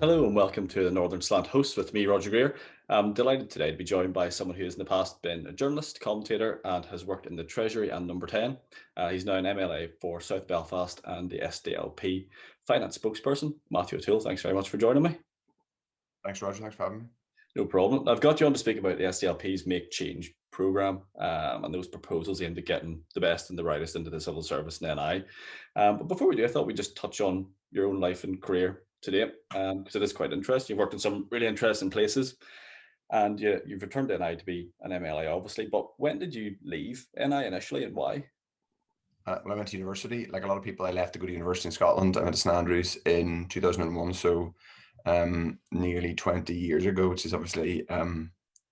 Hello and welcome to the Northern Slant Hosts with me, Roger Greer. I'm delighted today to be joined by someone who has in the past been a journalist, commentator, and has worked in the Treasury and Number 10. He's now an MLA for South Belfast and the SDLP finance spokesperson, Matthew O'Toole. Thanks very much for joining me. Thanks, Roger. Thanks for having me. No problem. I've got you on to speak about the SDLP's Make Change Programme and those proposals aimed at getting the best and the brightest into the civil service and NI. But before we do, I thought we'd just touch on your own life and career today, because it is quite interesting. You've worked in some really interesting places, and you've returned to NI to be an MLA, obviously. But when did you leave NI initially, and why? When I went to university, like a lot of people, I left to go to university in Scotland. I went to St Andrews in 2001, so nearly 20 years ago, which is obviously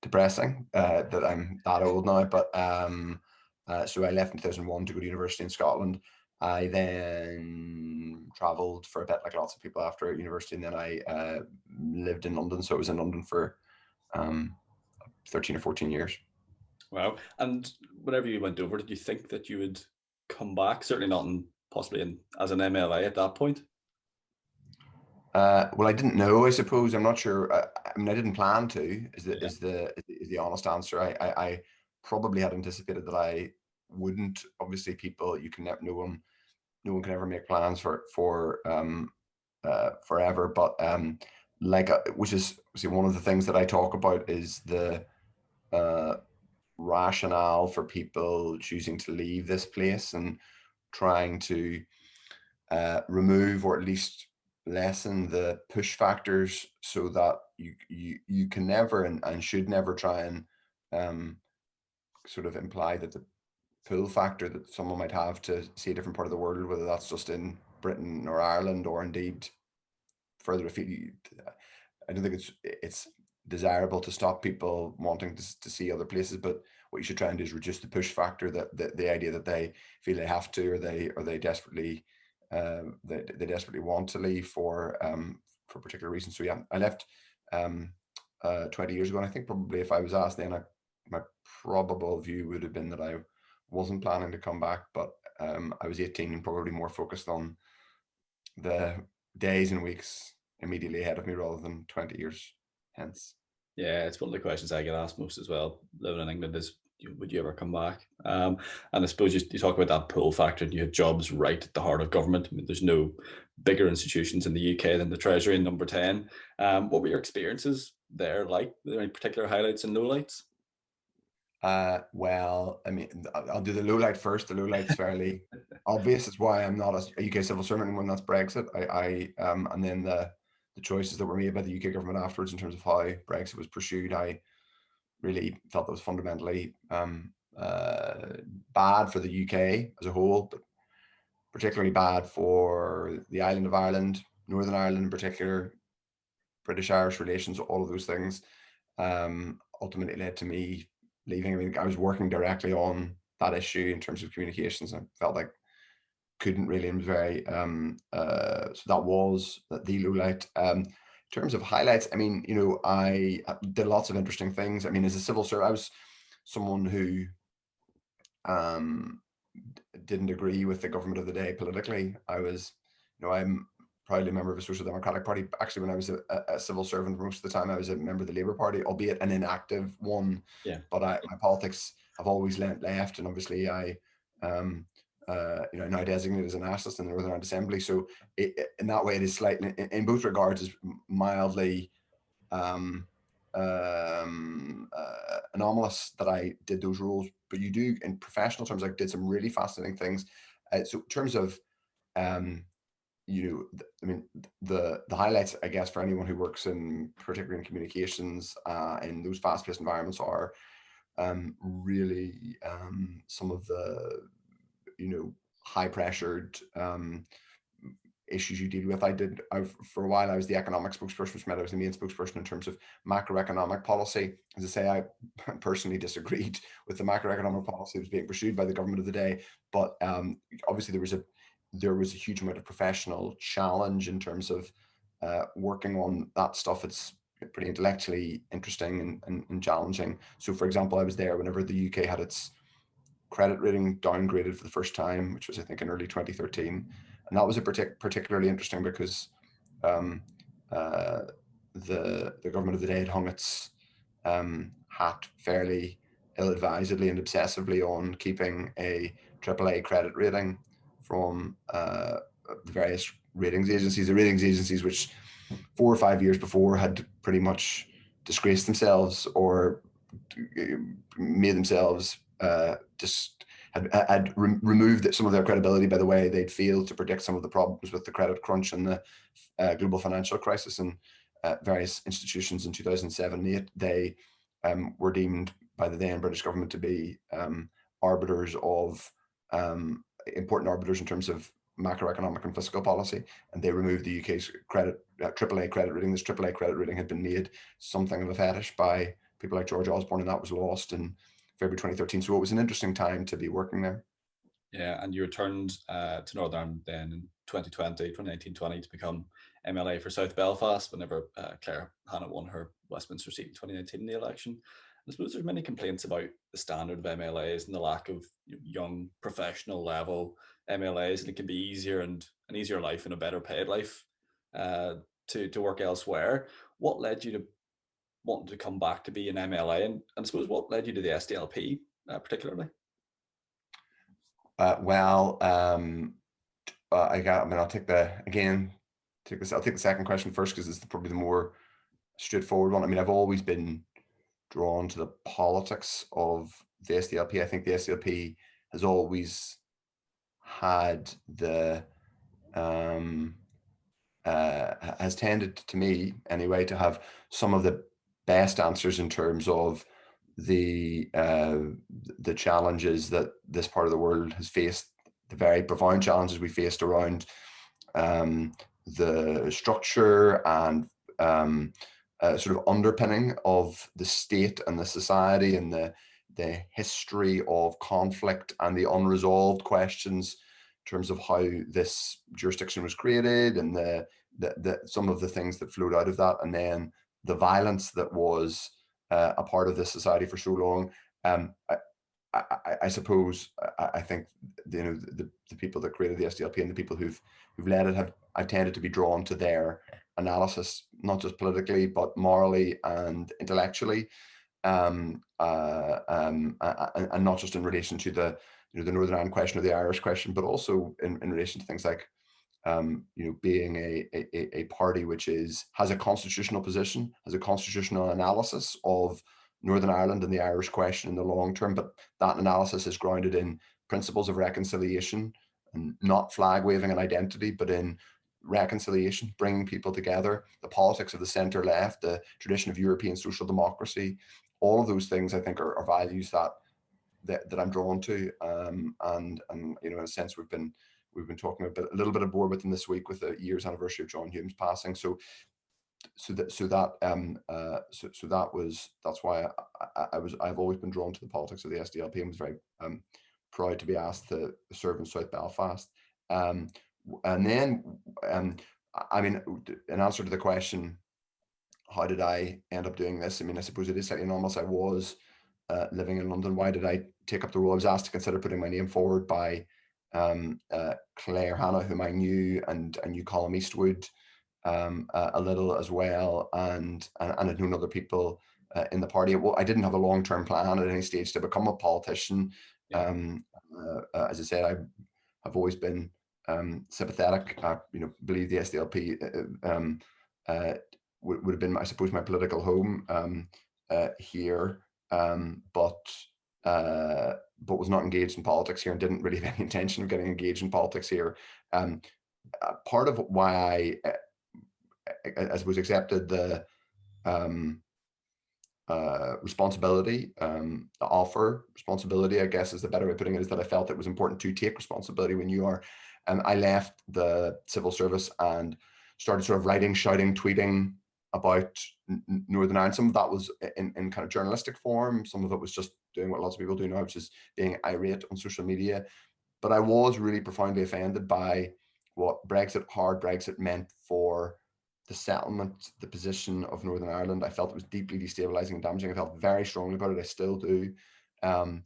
depressing that I'm that old now. But so I left in 2001 to go to university in Scotland. I then travelled for a bit, like lots of people after university, and then I lived in London. So I was in London for 13 or 14 years. Wow. And whenever you went over, did you think that you would come back? Certainly not as an MLA at that point. Well, I didn't know, I suppose. I'm not sure. I mean, I didn't plan to, is the honest answer. I probably had anticipated that I wouldn't. Obviously, people, you can never, no one can ever make plans for forever. But which is, see, one of the things that I talk about is the rationale for people choosing to leave this place and trying to remove, or at least lessen, the push factors, so that you can never and should never try and sort of imply that the pull factor that someone might have to see a different part of the world, whether that's just in Britain or Ireland or indeed further afield. I don't think it's desirable to stop people wanting to see other places, but what you should try and do is reduce the push factor, that the idea that they feel they have to, or they desperately they desperately want to leave for particular reasons. So yeah, I left 20 years ago, and I think probably if I was asked then, my probable view would have been that I wasn't planning to come back, but I was 18 and probably more focused on the days and weeks immediately ahead of me rather than 20 years hence. Yeah, it's one of the questions I get asked most as well, living in England, is would you ever come back? And I suppose you talk about that pull factor, and you have jobs right at the heart of government. I mean, there's no bigger institutions in the UK than the Treasury and Number 10. What were your experiences there like? Were there any particular highlights and lowlights? Well, I mean, I'll do the low light first. The low light's fairly obvious. It's why I'm not a UK civil servant when that's Brexit. And then the choices that were made by the UK government afterwards in terms of how Brexit was pursued, I really felt that was fundamentally bad for the UK as a whole, but particularly bad for the island of Ireland, Northern Ireland in particular, British-Irish relations, all of those things ultimately led to me leaving. I mean, I was working directly on that issue in terms of communications, and I felt like couldn't really, and was very so that was the low light. In terms of highlights, I mean, I did lots of interesting things. I mean, as a civil servant, I was someone who didn't agree with the government of the day politically. I'm proudly a member of the Social Democratic Party. Actually, when I was a civil servant, most of the time I was a member of the Labour Party, albeit an inactive one. Yeah. But my politics have always leant left, and obviously I now designated as a nationalist in the Northern Ireland Assembly. So in that way, it is slightly, in both regards, is mildly anomalous that I did those roles. But you do, in professional terms, I did some really fascinating things. So in terms of I mean, the highlights, I guess, for anyone who works in, particularly in communications, in those fast-paced environments, are really some of the high-pressured issues you deal with. For a while I was the economic spokesperson, which meant I was the main spokesperson in terms of macroeconomic policy. As I say, I personally disagreed with the macroeconomic policy that was being pursued by the government of the day, but obviously there was a huge amount of professional challenge in terms of working on that stuff. It's pretty intellectually interesting and challenging. So for example, I was there whenever the UK had its credit rating downgraded for the first time, which was, I think, in early 2013. And that was particularly interesting because the government of the day had hung its hat fairly ill-advisedly and obsessively on keeping a AAA credit rating from the various ratings agencies. The ratings agencies, which 4 or 5 years before had pretty much disgraced themselves or made themselves just had removed some of their credibility by the way they'd failed to predict some of the problems with the credit crunch and the global financial crisis and various institutions in 2007 and 8. They were deemed by the then British government to be arbiters of important arbiters in terms of macroeconomic and fiscal policy, and they removed the UK's AAA credit rating. This AAA credit rating had been made something of a fetish by people like George Osborne, and that was lost in February 2013. So it was an interesting time to be working there. Yeah, and you returned to Northern Ireland then in 2019-20 to become MLA for South Belfast whenever Claire Hanna won her Westminster seat in 2019 in the election. I suppose there's many complaints about the standard of MLAs and the lack of young professional level MLAs, and it can be easier and an easier life and a better paid life to work elsewhere. What led you to wanting to come back to be an MLA, and I suppose what led you to the SDLP particularly? I'll take the second question first because it's probably the more straightforward one. I mean, I've always been drawn to the politics of the SDLP. I think the SDLP has always had has tended to me anyway to have some of the best answers in terms of the challenges that this part of the world has faced, the very profound challenges we faced around the structure and sort of underpinning of the state and the society and the history of conflict and the unresolved questions in terms of how this jurisdiction was created and the some of the things that flowed out of that, and then the violence that was a part of this society for so long. I suppose I think the people that created the SDLP and the people who've led it I've tended to be drawn to their analysis, not just politically but morally and intellectually, and not just in relation to the Northern Ireland question or the Irish question, but also in relation to things like being a party which has a constitutional position, has a constitutional analysis of Northern Ireland and the Irish question in the long term, but that analysis is grounded in principles of reconciliation and not flag waving and identity, but in reconciliation, bringing people together, the politics of the centre left, the tradition of European social democracy. All of those things I think are values that I'm drawn to, and in a sense we've been talking a little bit of more with them this week with the year's anniversary of John Hume's passing. That's why I've always been drawn to the politics of the SDLP and was very proud to be asked to serve in South Belfast. And then I mean, in answer to the question, how did I end up doing this? I mean, I suppose it is slightly anomalous. I was living in London. Why did I take up the role? I was asked to consider putting my name forward by Claire Hanna, whom I knew, and I knew Colm Eastwood a little as well, and I'd known other people in the party. Well, I didn't have a long-term plan at any stage to become a politician. Yeah. As I said, I have always been sympathetic. I believe the SDLP would have been, I suppose, my political home here, but was not engaged in politics here and didn't really have any intention of getting engaged in politics here. Part of why I suppose accepted the responsibility, the offer, responsibility, I guess is the better way of putting it, is that I felt it was important to take responsibility when you are. I left the civil service and started sort of writing, shouting, tweeting about Northern Ireland. Some of that was in kind of journalistic form. Some of it was just doing what lots of people do now, which is being irate on social media. But I was really profoundly offended by what hard Brexit meant for the settlement, the position of Northern Ireland. I felt it was deeply destabilizing and damaging. I felt very strongly about it. I still do. And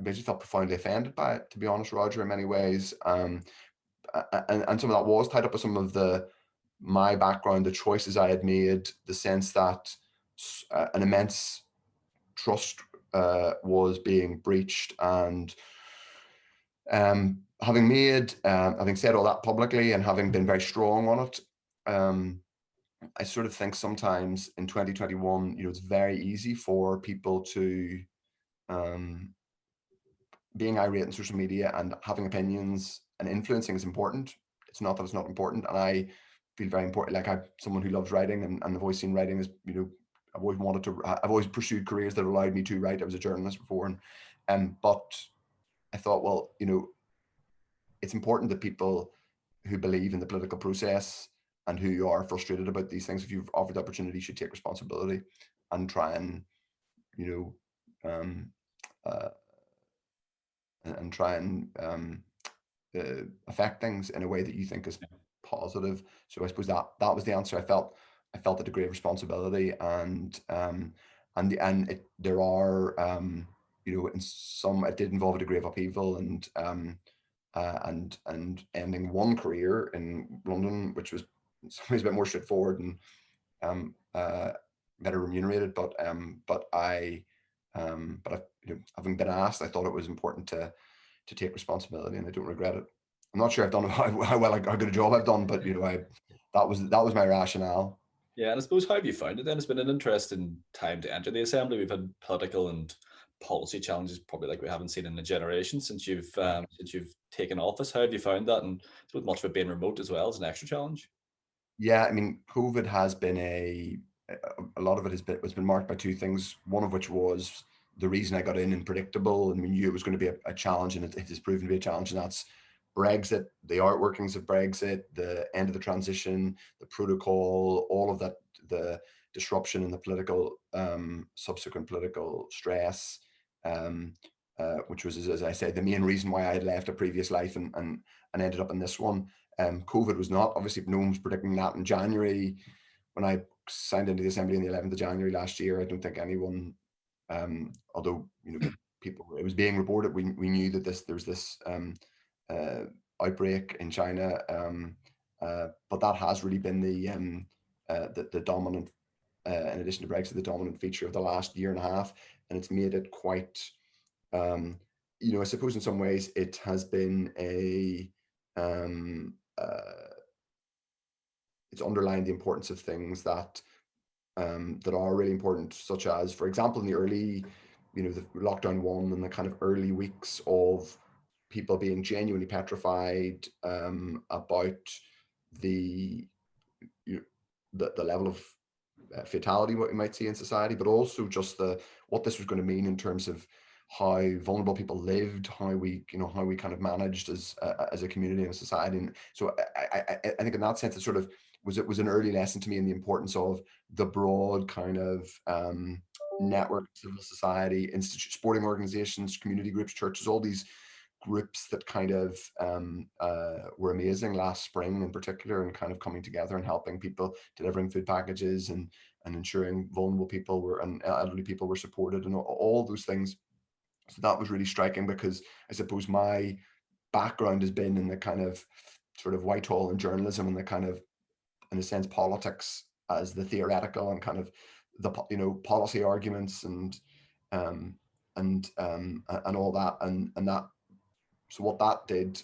basically felt profoundly offended by it, to be honest, Roger, in many ways. And some of that was tied up with some of the my background, the choices I had made, the sense that an immense trust was being breached, and having said all that publicly and having been very strong on it, I sort of think sometimes in 2021, it's very easy for people to, being irate on social media and having opinions and influencing is important. It's not that it's not important, and I feel very important. Like, I'm someone who loves writing, and I've always seen writing as, I've always pursued careers that allowed me to write. I was a journalist before, but I thought, well, it's important that people who believe in the political process and who are frustrated about these things, if you've offered the opportunity, should take responsibility and try and, um, uh, and try and affect things in a way that you think is positive. So I suppose that was the answer. I felt a degree of responsibility, and there are, in some, it did involve a degree of upheaval, and ending one career in London, which was in some ways a bit more straightforward and better remunerated. But having been asked, I thought it was important to take responsibility, and I don't regret it. I'm not sure I've done how good a job I've done, but that was my rationale. Yeah, and I suppose, how have you found it then? It's been an interesting time to enter the assembly. We've had political and policy challenges probably like we haven't seen in a generation since you've taken office. How have you found that? And I suppose much of it being remote as well is an extra challenge. Yeah, I mean, COVID has been a lot of it has been marked by two things. One of which was the reason I got in, predictable, and we knew it was going to be a challenge, and it has proven to be a challenge, and that's Brexit, the outworkings of Brexit, the end of the transition, the protocol, all of that, the disruption in the political, subsequent political stress, which was, as I said, the main reason why I had left a previous life and ended up in this one. COVID was not, obviously, no one was predicting that in January. When I signed into the Assembly on the 11th of January last year, I don't think anyone, although people, it was being reported, we knew that there was this outbreak in China, but that has really been the dominant, in addition to Brexit, the dominant feature of the last year and a half, and it's made it quite, I suppose in some ways it has been it's underlined the importance of things that are really important, such as, for example, in the early, the lockdown one and the kind of early weeks of people being genuinely petrified about the level of fatality what we might see in society, but also just what this was going to mean in terms of how vulnerable people lived, how we kind of managed as a community and a society. And so I think in that sense, it sort of was an early lesson to me in the importance of the broad kind of network, civil society, sporting organizations, community groups, churches, all these groups that kind of were amazing last spring in particular, and kind of coming together and helping people, delivering food packages and ensuring vulnerable people and elderly people were supported, and all those things. So that was really striking, because I suppose my background has been in the kind of sort of Whitehall and journalism, and the kind of, in a sense, politics as the theoretical and kind of the policy arguments and all that, and that. So what that did,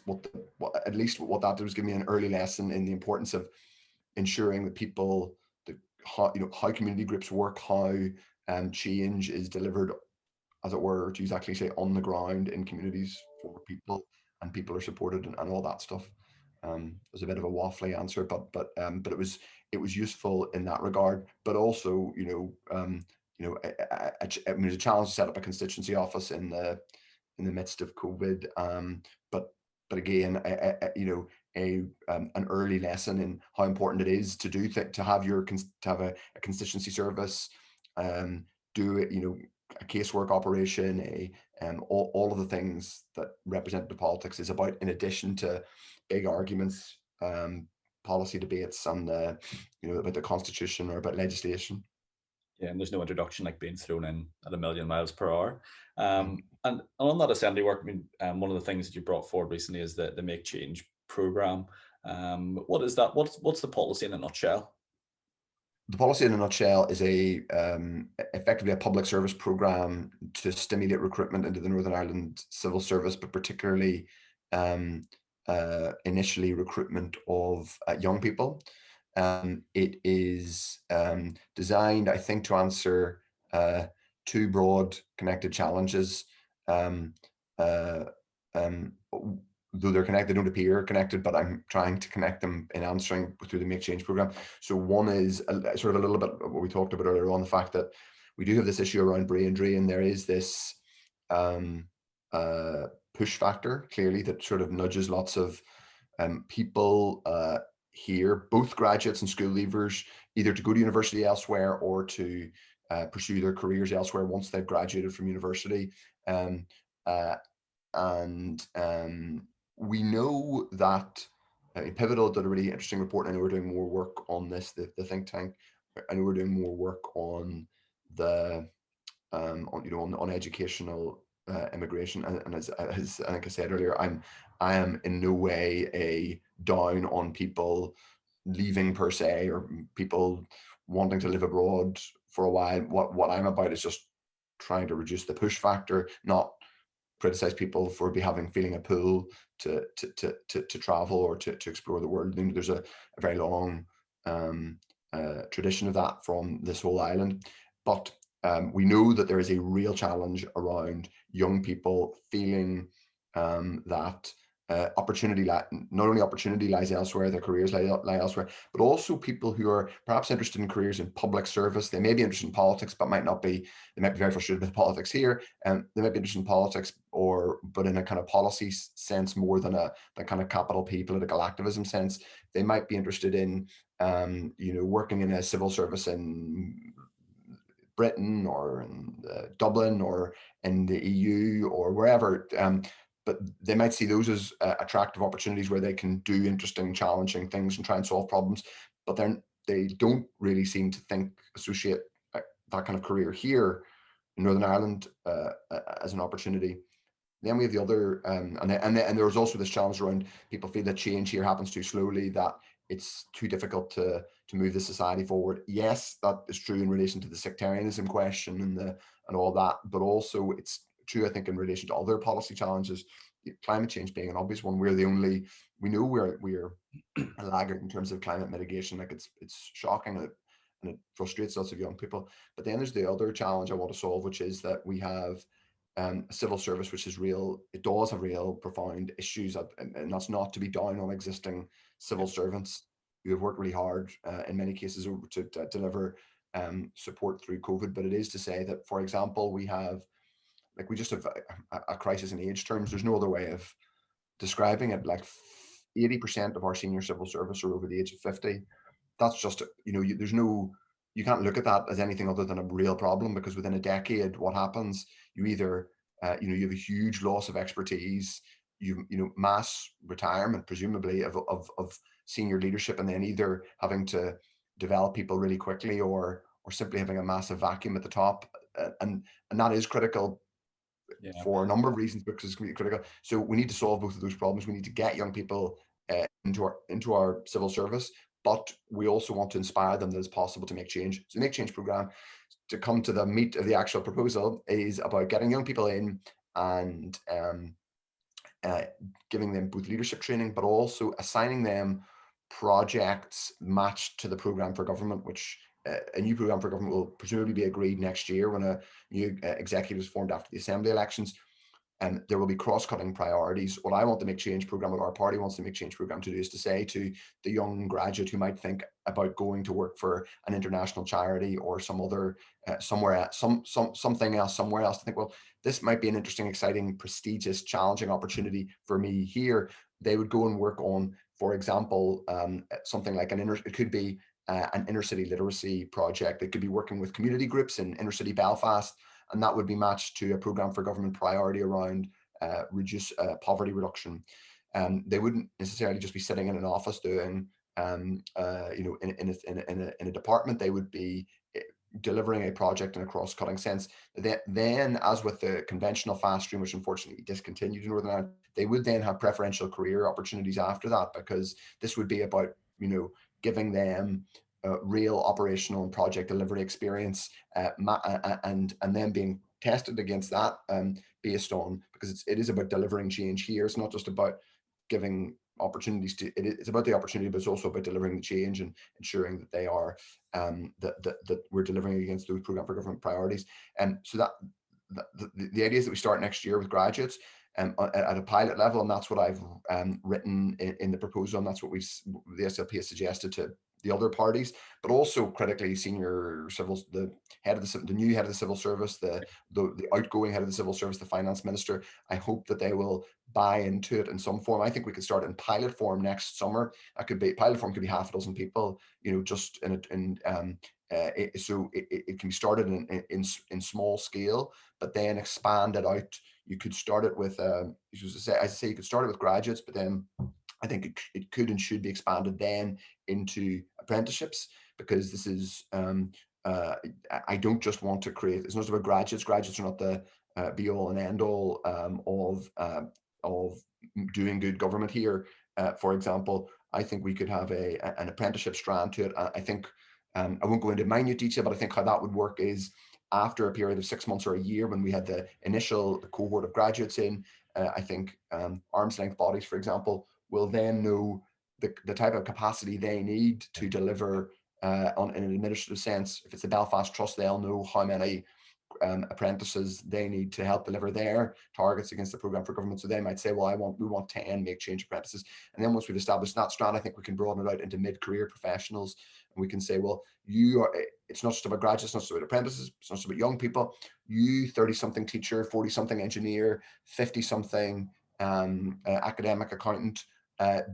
at least what that did was give me an early lesson in the importance of ensuring that people, how community groups work, how change is delivered, as it were, to use that cliche, on the ground in communities for people, and people are supported, and all that stuff. It was a bit of a waffly answer, but it was useful in that regard. But also, I mean, it was a challenge to set up a constituency office in the midst of COVID. But again, an early lesson in how important it is to have a constituency service, do it, a casework operation, all of the things that representative politics is about, in addition to big arguments, policy debates, and about the constitution or about legislation. Yeah, and there's no introduction like being thrown in at 1,000,000 miles per hour. And on that assembly work, I mean, one of the things that you brought forward recently is the Make Change programme. What is that? What's the policy in a nutshell? The policy in a nutshell is effectively a public service programme to stimulate recruitment into the Northern Ireland civil service, but particularly initially recruitment of young people. It is designed, I think, to answer two broad connected challenges. Though they're connected, they don't appear connected, but I'm trying to connect them in answering through the Make Change programme. So one is sort of a little bit what we talked about earlier on, the fact that we do have this issue around brain drain. There is this push factor, clearly, that sort of nudges lots of people here, both graduates and school leavers, either to go to university elsewhere or to pursue their careers elsewhere once they've graduated from university. We know that Pivotal did a really interesting report. I know we're doing more work on this, the think tank. I know we're doing more work on the on educational immigration, and as I think I said earlier, I am in no way a down on people leaving per se, or people wanting to live abroad for a while. What I'm about is just trying to reduce the push factor, not criticize people for feeling a pull to travel or to explore the world. There's a very long tradition of that from this whole island, but we know that there is a real challenge around young people feeling that not only opportunity lies elsewhere, their careers lie elsewhere, but also people who are perhaps interested in careers in public service. They may be interested in politics, but might not be. They might be very frustrated with politics here, and they might be interested in politics, but in a kind of policy sense more than a kind of capital P political activism sense. They might be interested in working in a civil service in Britain or in Dublin or in the EU or wherever. But they might see those as attractive opportunities where they can do interesting, challenging things and try and solve problems. But then they don't really seem to associate that kind of career here in Northern Ireland as an opportunity. Then we have the other, and there's also this challenge around people feel that change here happens too slowly, that it's too difficult to move the society forward. Yes, that is true in relation to the sectarianism question and all that, but also it's true, I think, in relation to other policy challenges, climate change being an obvious one. We know we're a laggard in terms of climate mitigation. Like it's shocking and it frustrates lots of young people. But then there's the other challenge I want to solve, which is that we have a civil service which is real. It does have real profound issues, and that's not to be down on existing civil servants who have worked really hard in many cases to deliver support through COVID. But it is to say that, for example, we just have a crisis in age terms. There's no other way of describing it. Like 80% of our senior civil service are over the age of 50. That's just, you can't look at that as anything other than a real problem, because within a decade, what happens? You either, you have a huge loss of expertise, mass retirement, presumably, of senior leadership, and then either having to develop people really quickly or simply having a massive vacuum at the top. And that is critical for a number of reasons, because it's going to be critical. So we need to solve both of those problems. We need to get young people into our civil service, but we also want to inspire them that it's possible to make change. So the Make Change programme, to come to the meat of the actual proposal, is about getting young people in and giving them both leadership training, but also assigning them projects matched to the programme for government, which a new programme for government will presumably be agreed next year when a new executive is formed after the assembly elections. And there will be cross-cutting priorities. What I want the Make Change programme, what our party wants the Make Change programme to do, is to say to the young graduate who might think about going to work for an international charity or some other something else somewhere else, to think, well, this might be an interesting, exciting, prestigious, challenging opportunity for me here. They would go and work on, for example, something like it could be an inner city literacy project. It could be working with community groups in inner city Belfast, and that would be matched to a programme for government priority around poverty reduction. They wouldn't necessarily just be sitting in an office doing, in a department. They would be delivering a project in a cross-cutting sense. Then, as with the conventional fast stream, which unfortunately discontinued in Northern Ireland, they would then have preferential career opportunities after that, because this would be about, giving them real operational and project delivery experience, and then being tested against that, based on, because it is about delivering change here. It's not just about giving opportunities to it's about the opportunity, but it's also about delivering the change and ensuring that they are that we're delivering against those program for government priorities. And so that the idea is that we start next year with graduates at a pilot level, and that's what I've written in the proposal, and that's what the SDLP has suggested to the other parties, but also critically senior civils, the new head of the civil service, the outgoing head of the civil service, the finance minister. I hope that they will buy into it in some form. I think we could start in pilot form next summer. Pilot form could be half a dozen people, just so it can be started in small scale, but then expand it out. You could start it with, you could start it with graduates, but then I think it could and should be expanded then into apprenticeships, because this is, I don't just want to create, it's not about graduates. Graduates are not the be all and end all of doing good government here. For example, I think we could have an apprenticeship strand to it. I think, I won't go into minute detail, but I think how that would work is, after a period of 6 months or a year, when we had the initial cohort of graduates in, I think arm's length bodies, for example, will then know the type of capacity they need to deliver in an administrative sense. If it's the Belfast Trust, they'll know how many apprentices they need to help deliver their targets against the program for government. So they might say, well, we want 10 make change apprentices. And then once we've established that strand, I think we can broaden it out into mid-career professionals. And we can say, well, it's not just about graduates, it's not just about apprentices, it's not just about young people. You 30-something teacher, 40-something engineer, 50-something academic accountant,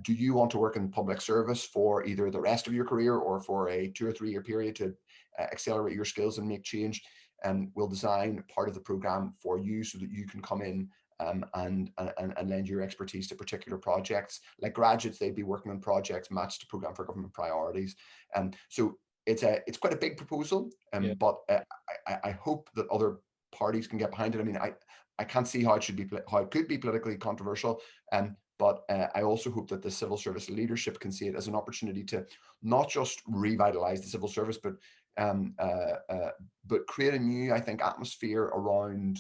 do you want to work in public service for either the rest of your career or for a 2 or 3 year period to accelerate your skills and make change? And we'll design part of the program for you so that you can come in and lend your expertise to particular projects. Like graduates, they'd be working on projects matched to program for government priorities. So it's quite a big proposal, but I hope that other parties can get behind it. I mean, I can't see how it could be politically controversial, but I also hope that the civil service leadership can see it as an opportunity to not just revitalize the civil service, but create a new, I think, atmosphere around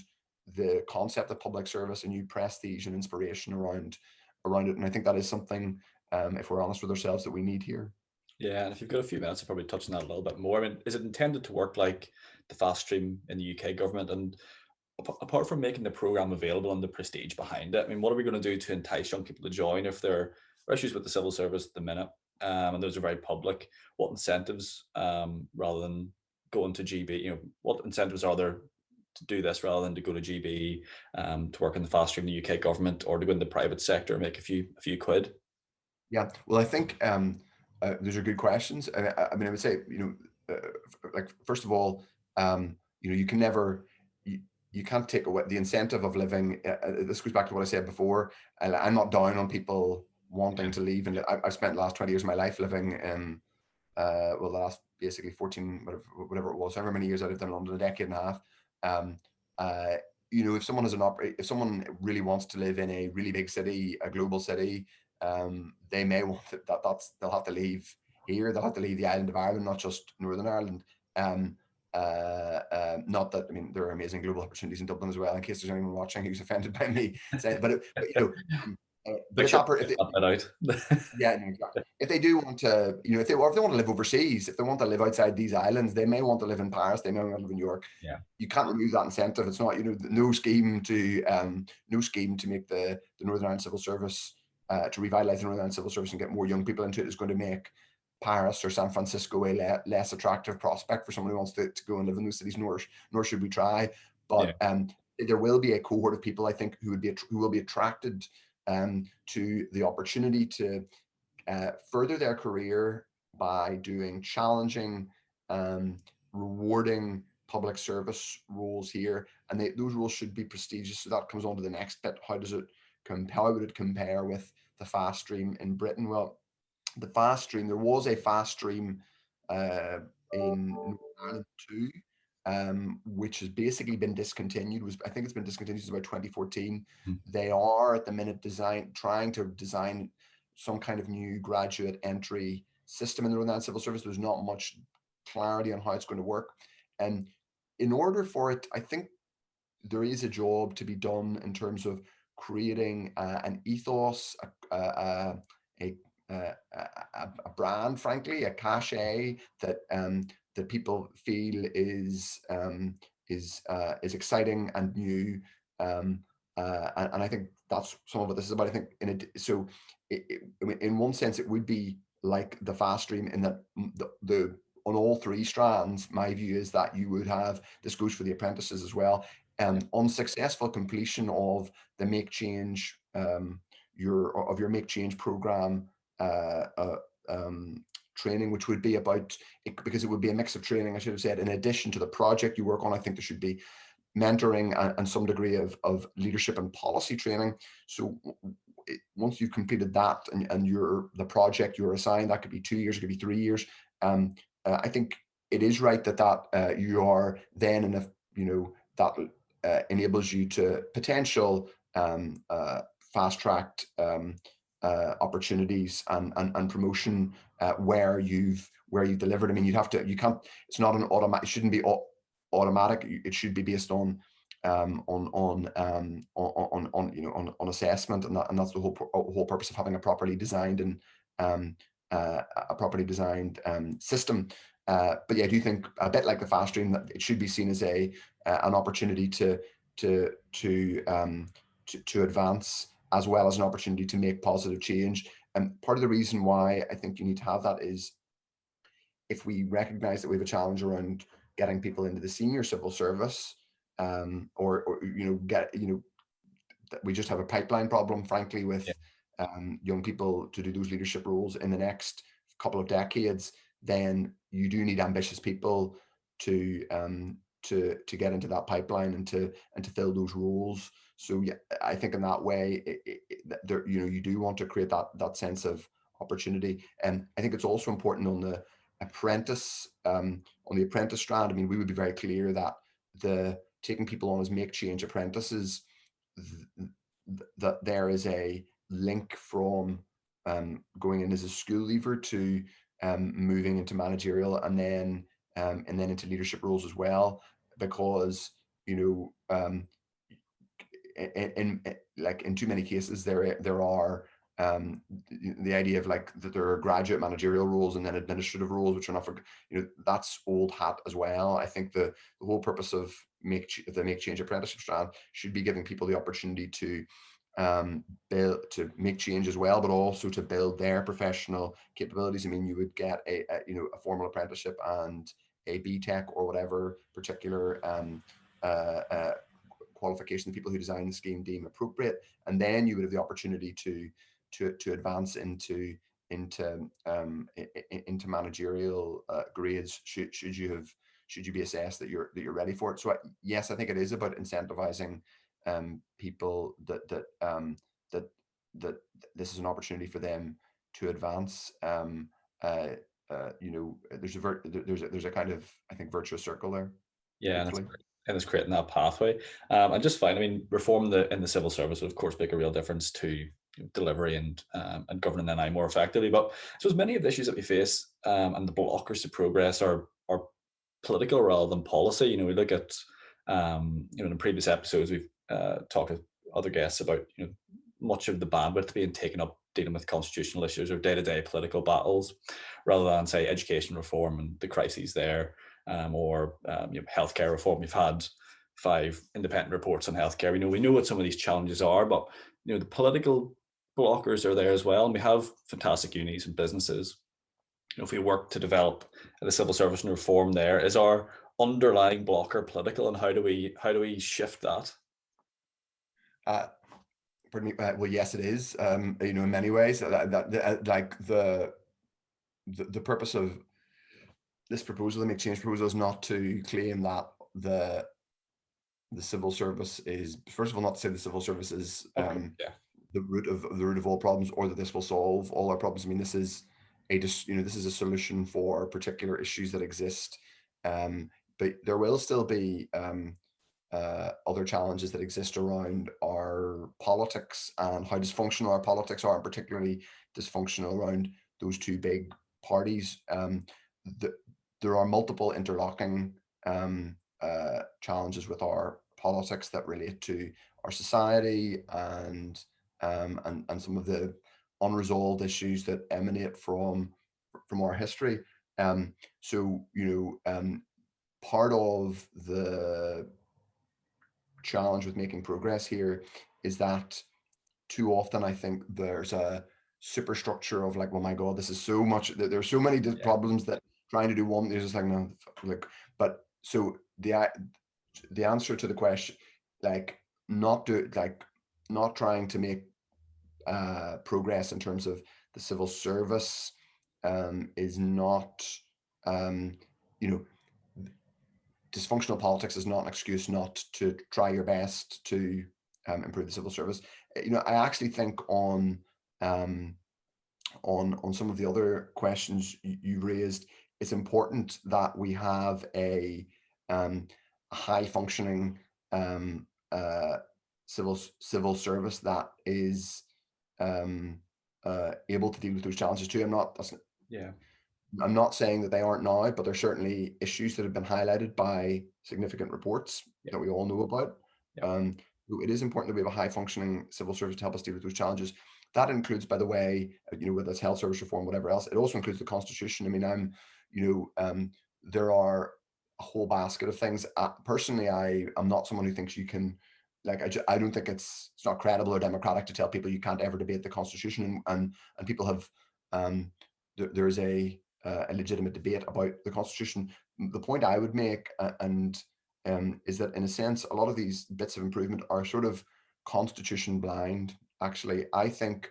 the concept of public service, a new prestige and inspiration around it. And I think that is something, if we're honest with ourselves, that we need here. Yeah, and if you've got a few minutes, I'll probably touch on that a little bit more. I mean, is it intended to work like the fast stream in the UK government? And apart from making the program available and the prestige behind it, I mean, what are we going to do to entice young people to join if there are issues with the civil service at the minute? And those are very public. What incentives, rather than going to GB, what incentives are there to do this rather than to go to GB, to work in the fast stream in the UK government, or to go in the private sector and make a few quid? Yeah, well, I think those are good questions. I mean, I would say, like, first of all, you can never, you can't take away the incentive of living. This goes back to what I said before. I'm not down on people wanting to leave, and I've spent the last 20 years of my life living in, the last basically 14, whatever it was, however many years I lived in London, a decade and a half. If someone if someone really wants to live in a really big city, a global city, they may want they'll have to leave here. They'll have to leave the island of Ireland, not just Northern Ireland. Not that, I mean, there are amazing global opportunities in Dublin as well, in case there's anyone watching who's offended by me saying, but yeah, no, exactly. If they do want to, if they want to live overseas, if they want to live outside these islands, they may want to live in Paris, they may want to live in New York. Yeah, you can't remove that incentive. It's not, no scheme to make the Northern Ireland Civil Service, to revitalise the Northern Ireland Civil Service and get more young people into it is going to make Paris or San Francisco a less attractive prospect for someone who wants to go and live in those cities, nor should we try. But there will be a cohort of people, I think, who will be attracted to the opportunity to further their career by doing challenging, rewarding public service roles here, and those roles should be prestigious. So that comes on to the next bit. How would it compare with the fast stream in Britain? Well, the fast stream, there was a fast stream in Northern Ireland too, which has basically been discontinued. I think it's been discontinued since about 2014. They are at the minute trying to design some kind of new graduate entry system in the Northern Ireland Civil Service. There's not much clarity on how it's going to work, and in order for it, I think there is a job to be done in terms of creating an ethos, a brand, frankly, a cachet that that people feel is exciting and new, and I think that's some of what this is about. I think in one sense, it would be like the fast stream in that the on all three strands. My view is that you would have this goes for the apprentices as well. On successful completion of the Make Change your Make Change program training, which would be about it, because it would be a mix of training, I should have said, in addition to the project you work on. I think there should be mentoring and some degree of leadership and policy training. So once you've completed that and the project you're assigned, that could be 2 years, it could be 3 years. I think it is right that you are then in that enables you to potential fast-tracked opportunities and promotion where you've delivered. I mean, you can't. It's not an automatic. It shouldn't be automatic. It should be based on assessment, and that's the whole purpose of having a properly designed system. But yeah, I do think a bit like the fast stream, that it should be seen as an opportunity to advance, as well as an opportunity to make positive change. And part of the reason why I think you need to have that is, if we recognize that we have a challenge around getting people into the senior civil service, we just have a pipeline problem, frankly, with young people to do those leadership roles in the next couple of decades, then you do need ambitious people to get into that pipeline and to fill those roles. So yeah, I think in that way, you do want to create that sense of opportunity. And I think it's also important on the apprentice strand. I mean, we would be very clear that taking people on as Make Change apprentices, that there is a link from going in as a school leaver to moving into managerial and then into leadership roles as well, because in too many cases there are the idea of that there are graduate managerial roles and then administrative roles, which are not for, that's old hat as well. I think the whole purpose of the Make Change apprenticeship strand should be giving people the opportunity to make change as well, but also to build their professional capabilities. I mean, you would get a formal apprenticeship and a BTEC or whatever particular qualification the people who design the scheme deem appropriate, and then you would have the opportunity to advance into managerial grades should you be assessed that you're ready for it. So yes, I think it is about incentivizing people that this is an opportunity for them to advance. There's a kind of, I think, virtuous circle there. Yeah, and it's creating that pathway. I just find, I mean, reform in the civil service would of course make a real difference to delivery and governing NI more effectively. But so as many of the issues that we face and the blockers to progress are political rather than policy. We look at in previous episodes we've talked with other guests about much of the bandwidth being taken up dealing with constitutional issues or day-to-day political battles, rather than say education reform and the crises there, or healthcare reform. We've had 5 independent reports on healthcare. We know what some of these challenges are, but the political blockers are there as well. And we have fantastic unis and businesses. If we work to develop the civil service and reform, there is our underlying blocker political, and how do we shift that? Pardon me. Well, yes, it is. In many ways, like the purpose of this proposal, the Make Change proposal, is not to claim that the civil service is, first of all, not to say the civil service is the root of all problems, or that this will solve all our problems. I mean, this is a solution for particular issues that exist but there will still be other challenges that exist around our politics and how dysfunctional our politics are, and particularly dysfunctional around those two big parties. There are multiple interlocking challenges with our politics that relate to our society and some of the unresolved issues that emanate from our history. So, part of the challenge with making progress here is that too often I think there's a superstructure of like, oh my God, this is so much, there's so many problems that trying to do one is just like, no, like, but so the answer to the question, like not trying to make progress in terms of the civil service is not, dysfunctional politics is not an excuse not to try your best to improve the civil service. I actually think on some of the other questions you raised, it's important that we have a high functioning civil service that is able to deal with those challenges too. I'm not saying that they aren't now, but there's certainly issues that have been highlighted by significant reports that we all know about. It is important that we have a high functioning civil service to help us deal with those challenges. That includes, by the way, whether it's health service reform, whatever else, it also includes the Constitution. I mean, there are a whole basket of things. Personally, I'm not someone who thinks you can, like, I don't think it's not credible or democratic to tell people you can't ever debate the Constitution, and people have, there is a legitimate debate about the Constitution. The point I would make, is that in a sense, a lot of these bits of improvement are sort of constitution blind. Actually, I think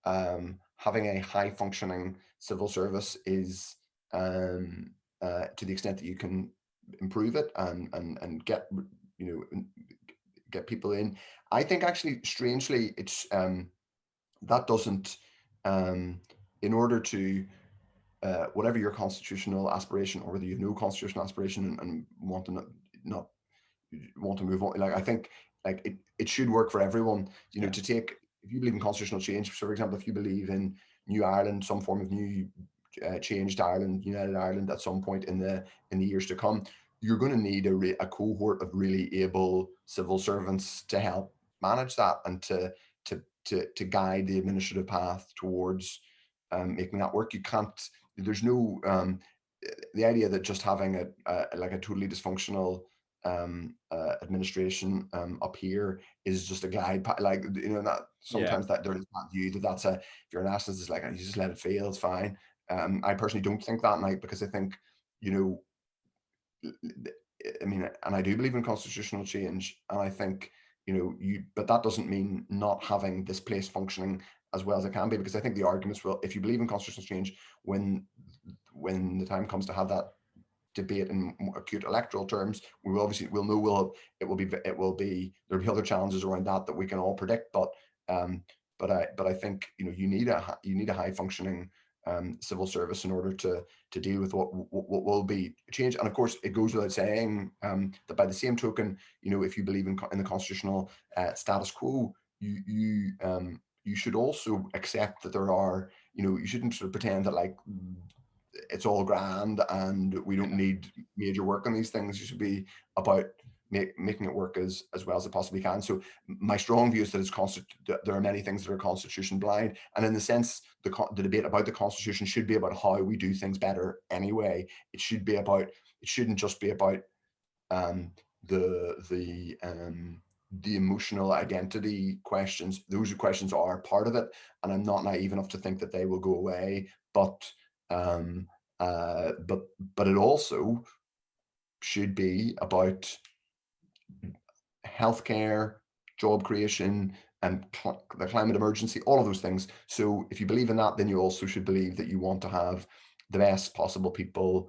having a high functioning civil service is, to the extent that you can improve it and get people in. I think actually, strangely, it's that doesn't, in order to whatever your constitutional aspiration, or whether you have no constitutional aspiration and want to not want to move on, like I think like it should work for everyone. To take, if you believe in constitutional change, so for example, if you believe in New Ireland, some form of new changed Ireland, United Ireland at some point in the years to come, you're going to need a cohort of really able civil servants to help manage that and to guide the administrative path towards making that work. You can't. There's no the idea that just having a totally dysfunctional administration up here is just a glide path. Like that sometimes that there is that view that's if you're an nationalist, it's like you just let it fail, it's fine. I personally don't think that, Mike, because I think I mean, and I do believe in constitutional change, and I think but that doesn't mean not having this place functioning as well as it can be, because I think the arguments will, if you believe in constitutional change, when the time comes to have that debate in acute electoral terms, we'll know there'll be other challenges around that we can all predict, but I think you need a high functioning civil service in order to deal with what will be change. And of course, it goes without saying that by the same token, if you believe in the constitutional status quo, you should also accept that there are, you shouldn't sort of pretend that like it's all grand and we don't need major work on these things. You should be about making it work as well as it possibly can. So my strong view is that there are many things that are constitution blind, and in the sense, the debate about the Constitution should be about how we do things better anyway. It shouldn't just be about the emotional identity questions. Those questions are part of it, and I'm not naive enough to think that they will go away. But it also should be about healthcare, job creation, and the climate emergency, all of those things. So if you believe in that, then you also should believe that you want to have the best possible people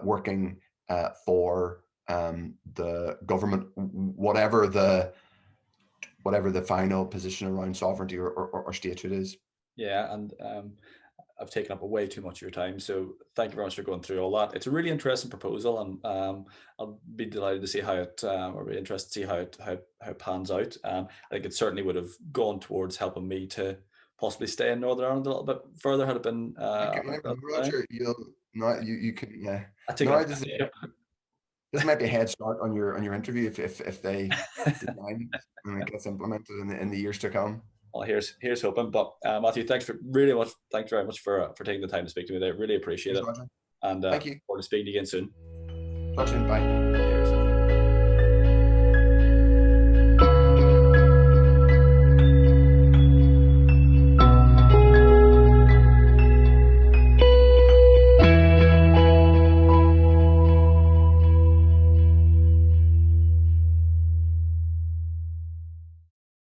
working for the government, whatever the final position around sovereignty or statehood is. Yeah, and I've taken up way too much of your time. So thank you very much for going through all that. It's a really interesting proposal, and I'll be delighted to see how it, or be interested to see how it pans out. I think it certainly would have gone towards helping me to possibly stay in Northern Ireland a little bit further had it been. Roger, you can, yeah. I take No, it. this might be a head start on your interview if they design and it gets implemented in the years to come. Well, here's hoping. But Matthew, thanks very much for taking the time to speak to me today. Really appreciate it. Roger. And Thank you. forward to speaking to you again soon. Talk soon. Bye.